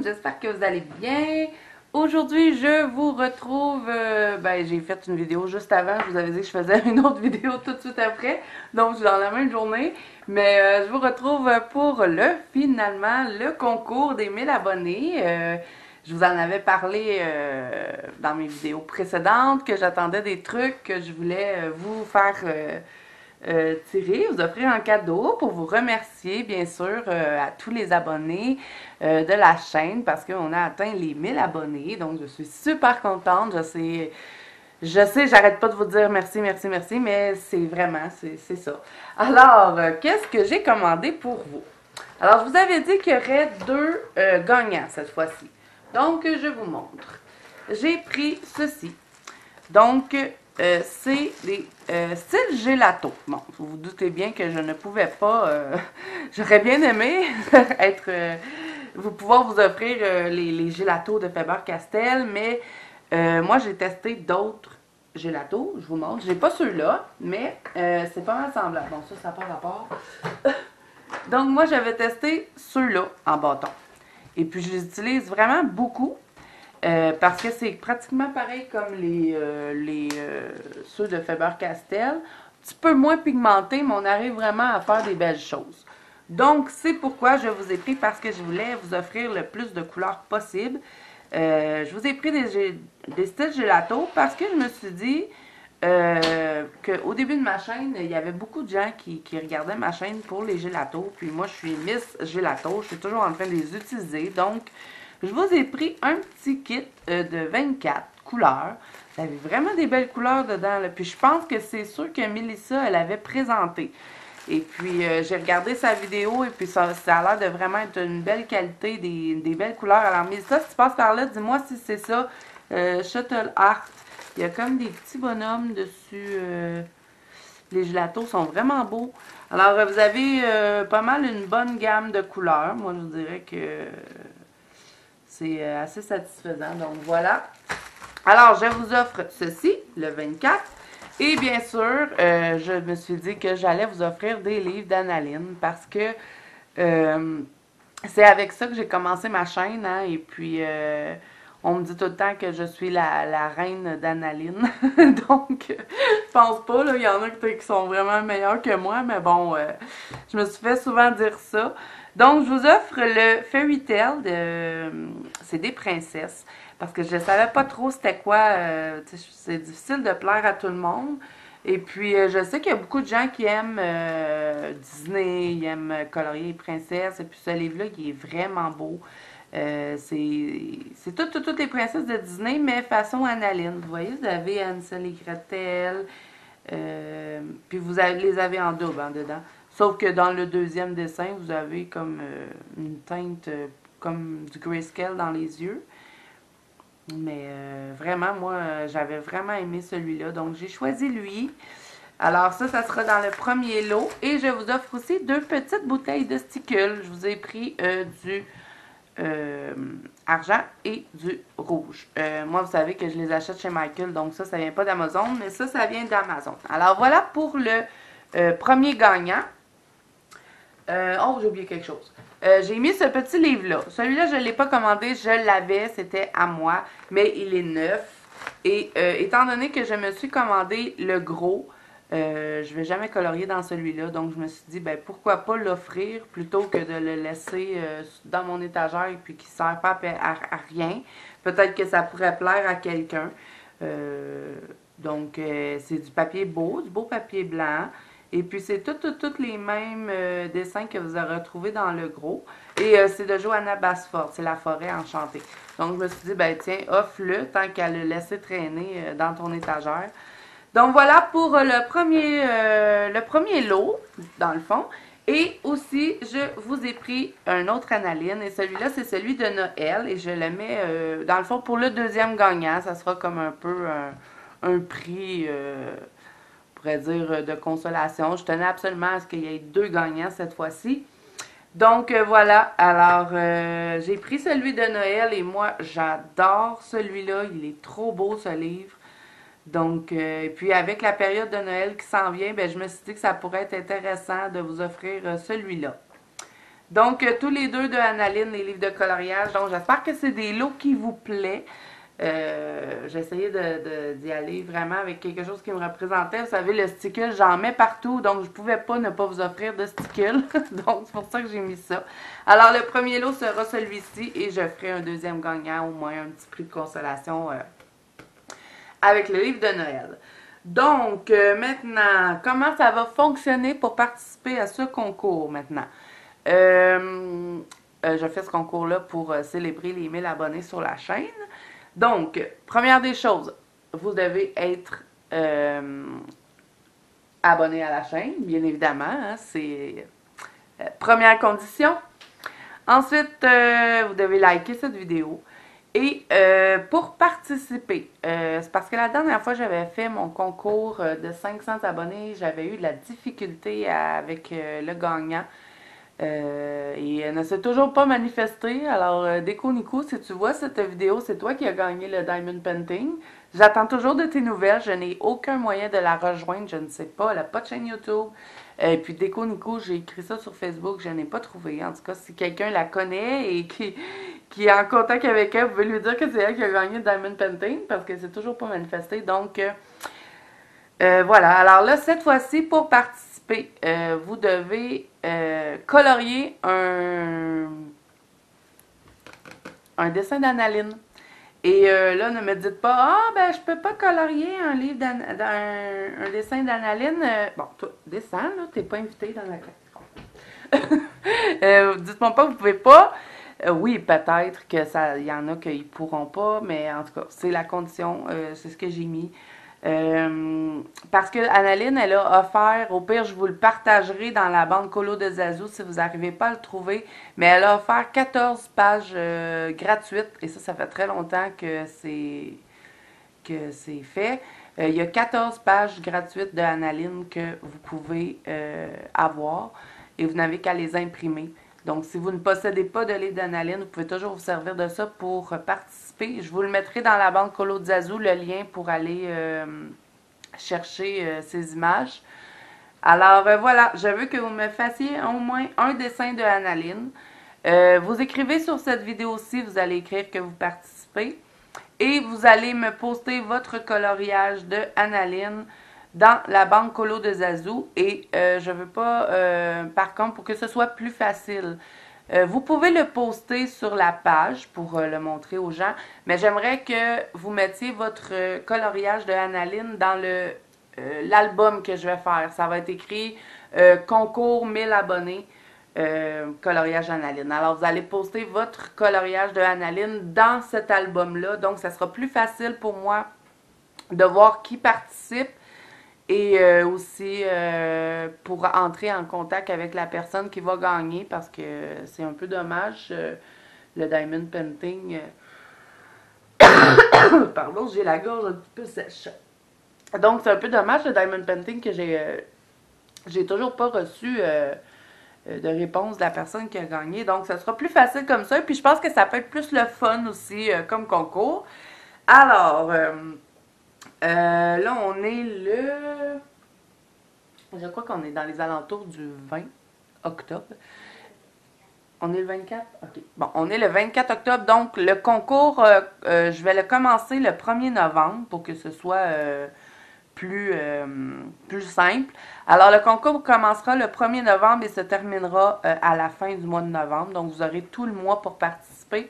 j'espère que vous allez bien. Aujourd'hui, je vous retrouve, j'ai fait une vidéo juste avant, je vous avais dit que je faisais une autre vidéo tout de suite après, donc je suis dans la même journée, mais je vous retrouve pour finalement, le concours des 1000 abonnés. Je vous en avais parlé dans mes vidéos précédentes, que j'attendais des trucs que je voulais vous faire tirer, vous offrir un cadeau pour vous remercier, bien sûr, à tous les abonnés de la chaîne parce qu'on a atteint les 1000 abonnés. Donc, je suis super contente. J'arrête pas de vous dire merci, merci, merci, mais c'est vraiment, c'est ça. Alors, qu'est-ce que j'ai commandé pour vous? Alors, je vous avais dit qu'il y aurait deux gagnants cette fois-ci. Donc, je vous montre. J'ai pris ceci. Donc, c'est des styles gelato. Bon, vous vous doutez bien que je ne pouvais pas... j'aurais bien aimé être... vous pouvoir vous offrir les gelatos de Faber-Castell, mais moi, j'ai testé d'autres gelatos. Je vous montre. J'ai pas ceux-là, mais c'est pas mal semblable. Bon, ça n'a pas rapport. Donc, moi, j'avais testé ceux-là en bâton. Et puis, je les utilise vraiment beaucoup. Parce que c'est pratiquement pareil comme ceux de Faber-Castell. Un petit peu moins pigmenté, mais on arrive vraiment à faire des belles choses. Donc, c'est pourquoi je vous ai pris, parce que je voulais vous offrir le plus de couleurs possible. Je vous ai pris des styles gelato parce que je me suis dit qu'au début de ma chaîne, il y avait beaucoup de gens qui regardaient ma chaîne pour les gelatos. Puis moi, je suis Miss Gelato. Je suis toujours en train de les utiliser. Donc, je vous ai pris un petit kit de 24 couleurs. Vous avez vraiment des belles couleurs dedans. Là. Puis je pense que c'est sûr que Mélissa, elle avait présenté. Et puis j'ai regardé sa vidéo et puis ça a l'air de vraiment être une belle qualité, des belles couleurs. Alors Mélissa, si tu passes par là, dis-moi si c'est ça. Shuttle Art. Il y a comme des petits bonhommes dessus. Les gelatos sont vraiment beaux. Alors vous avez pas mal une bonne gamme de couleurs. Moi je vous dirais que... c'est assez satisfaisant. Donc, voilà. Alors, je vous offre ceci, le 24. Et bien sûr, je me suis dit que j'allais vous offrir des livres d'Annaline parce que c'est avec ça que j'ai commencé ma chaîne. Hein, et puis, on me dit tout le temps que je suis la reine d'Annaline. Donc, je pense pas. Là, il y en a qui sont vraiment meilleurs que moi. Mais bon, je me suis fait souvent dire ça. Donc, je vous offre le Fairy Tail c'est des princesses. Parce que je ne savais pas trop c'était quoi. C'est difficile de plaire à tout le monde. Et puis, je sais qu'il y a beaucoup de gens qui aiment Disney, ils aiment colorier les princesses. Et puis, ce livre-là, il est vraiment beau. C'est toutes les princesses de Disney, mais façon Annaline. Vous voyez, vous avez Hansel et Gretel. Puis, les avez en double hein, dedans. Sauf que dans le deuxième dessin, vous avez comme une teinte comme du grayscale dans les yeux. Mais vraiment, moi, j'avais vraiment aimé celui-là. Donc, j'ai choisi lui. Alors, ça sera dans le premier lot. Et je vous offre aussi deux petites bouteilles de sticule. Je vous ai pris du argent et du rouge. Moi, vous savez que je les achète chez Michael. Donc, ça vient pas d'Amazon. Mais ça vient d'Amazon. Alors, voilà pour le premier gagnant. Oh, j'ai oublié quelque chose. J'ai mis ce petit livre-là. Celui-là, je ne l'ai pas commandé, je l'avais, c'était à moi, mais il est neuf. Et étant donné que je me suis commandé le gros, je ne vais jamais colorier dans celui-là. Donc, je me suis dit, ben pourquoi pas l'offrir plutôt que de le laisser dans mon étagère et puis qu'il ne sert pas à rien. Peut-être que ça pourrait plaire à quelqu'un. Donc, c'est du papier beau, du beau papier blanc. Et puis, c'est tous les mêmes dessins que vous aurez retrouvés dans le gros. Et c'est de Johanna Basford, c'est La forêt enchantée. Donc, je me suis dit, ben tiens, offre-le tant qu'à le laisser traîner dans ton étagère. Donc, voilà pour le premier lot, dans le fond. Et aussi, je vous ai pris un autre Annaline. Et celui-là, c'est celui de Noël. Et je le mets, dans le fond, pour le deuxième gagnant. Ça sera comme un peu un prix... on pourrait dire de consolation. Je tenais absolument à ce qu'il y ait deux gagnants cette fois-ci. Donc voilà, alors j'ai pris celui de Noël et moi j'adore celui-là, il est trop beau ce livre. Donc, et puis avec la période de Noël qui s'en vient, ben, je me suis dit que ça pourrait être intéressant de vous offrir celui-là. Donc, tous les deux de Annaline, les livres de coloriage. Donc, j'espère que c'est des lots qui vous plaisent. J'ai essayé d'y aller vraiment avec quelque chose qui me représentait. Vous savez, le stickle, j'en mets partout, donc je pouvais pas ne pas vous offrir de stickle. Donc, c'est pour ça que j'ai mis ça. Alors, le premier lot sera celui-ci et je ferai un deuxième gagnant, au moins un petit prix de consolation avec le livre de Noël. Donc, maintenant, comment ça va fonctionner pour participer à ce concours maintenant? Je fais ce concours-là pour célébrer les 1000 abonnés sur la chaîne. Donc, première des choses, vous devez être abonné à la chaîne, bien évidemment. Hein, c'est première condition. Ensuite, vous devez liker cette vidéo. Et pour participer, c'est parce que la dernière fois j'avais fait mon concours de 500 abonnés, j'avais eu de la difficulté avec le gagnant. Et elle ne s'est toujours pas manifestée. Alors, Déco Nico, si tu vois cette vidéo, c'est toi qui as gagné le Diamond Painting. J'attends toujours de tes nouvelles. Je n'ai aucun moyen de la rejoindre. Je ne sais pas. Elle n'a pas de chaîne YouTube. Et puis, Déco Nico, j'ai écrit ça sur Facebook. Je n'ai pas trouvé. En tout cas, si quelqu'un la connaît et qui est en contact avec elle, vous pouvez lui dire que c'est elle qui a gagné le Diamond Painting parce que c'est toujours pas manifesté. Donc, voilà. Alors là, cette fois-ci, pour participer, vous devez colorier un dessin d'Annaline. Et là, ne me dites pas, ah, ben, je peux pas colorier un livre un dessin d'Annaline. Bon, toi, descends, là, t'es pas invité dans la classe. Dites-moi pas que vous pouvez pas. Oui, peut-être que ça, il y en a qui pourront pas, mais en tout cas, c'est la condition, c'est ce que j'ai mis. Parce que Annaline, elle a offert, au pire, je vous le partagerai dans la bande colo de Zazu si vous n'arrivez pas à le trouver, mais elle a offert 14 pages gratuites, et ça fait très longtemps que c'est fait. Il y a 14 pages gratuites de Annaline que vous pouvez avoir, et vous n'avez qu'à les imprimer. Donc, si vous ne possédez pas de livre d'Annaline, vous pouvez toujours vous servir de ça pour participer. Je vous le mettrai dans la bande colo de Zazu, le lien pour aller chercher ces images. Alors, voilà, je veux que vous me fassiez au moins un dessin de Annaline. Vous écrivez sur cette vidéo-ci, vous allez écrire que vous participez. Et vous allez me poster votre coloriage de Annaline dans la banque colo de Zazu. Et je veux pas, par contre, pour que ce soit plus facile, vous pouvez le poster sur la page pour le montrer aux gens, mais j'aimerais que vous mettiez votre coloriage de Annaline dans l'album que je vais faire. Ça va être écrit concours 1000 abonnés. Coloriage Annaline. Alors, vous allez poster votre coloriage de Annaline dans cet album-là. Donc, ça sera plus facile pour moi de voir qui participe et aussi pour entrer en contact avec la personne qui va gagner parce que c'est un peu dommage. Le Diamond Painting. Pardon, j'ai la gorge un petit peu sèche. Donc, c'est un peu dommage le Diamond Painting que j'ai toujours pas reçu de réponse de la personne qui a gagné. Donc, ça sera plus facile comme ça. Puis, je pense que ça peut être plus le fun aussi comme concours. Alors, là, on est le... Je crois qu'on est dans les alentours du 20 octobre. On est le 24? OK. Bon, on est le 24 octobre. Donc, le concours, je vais le commencer le 1er novembre pour que ce soit... plus simple. Alors, le concours commencera le 1er novembre et se terminera à la fin du mois de novembre. Donc, vous aurez tout le mois pour participer.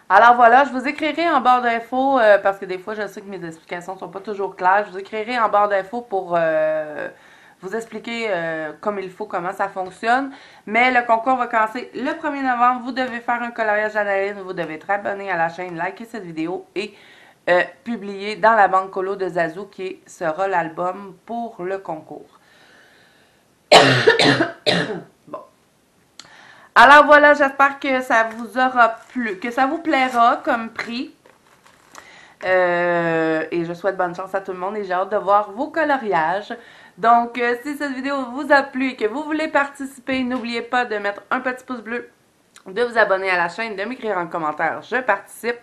Alors, voilà, je vous écrirai en barre d'infos, parce que des fois, je sais que mes explications ne sont pas toujours claires. Je vous écrirai en barre d'infos pour vous expliquer comme il faut, comment ça fonctionne. Mais le concours va commencer le 1er novembre. Vous devez faire un coloriage d'Annaline. Vous devez être abonné à la chaîne, liker cette vidéo et publié dans la banque colo de Zazu qui sera l'album pour le concours. Bon. Alors voilà, j'espère que ça vous aura plu, que ça vous plaira comme prix. Et je souhaite bonne chance à tout le monde et j'ai hâte de voir vos coloriages. Donc, si cette vidéo vous a plu et que vous voulez participer, n'oubliez pas de mettre un petit pouce bleu, de vous abonner à la chaîne, de m'écrire en commentaire « Je participe ».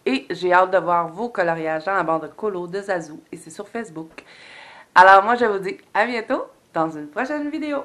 Et j'ai hâte de voir vos coloriages dans la bande colo de Zazu. Et c'est sur Facebook. Alors moi, je vous dis à bientôt dans une prochaine vidéo.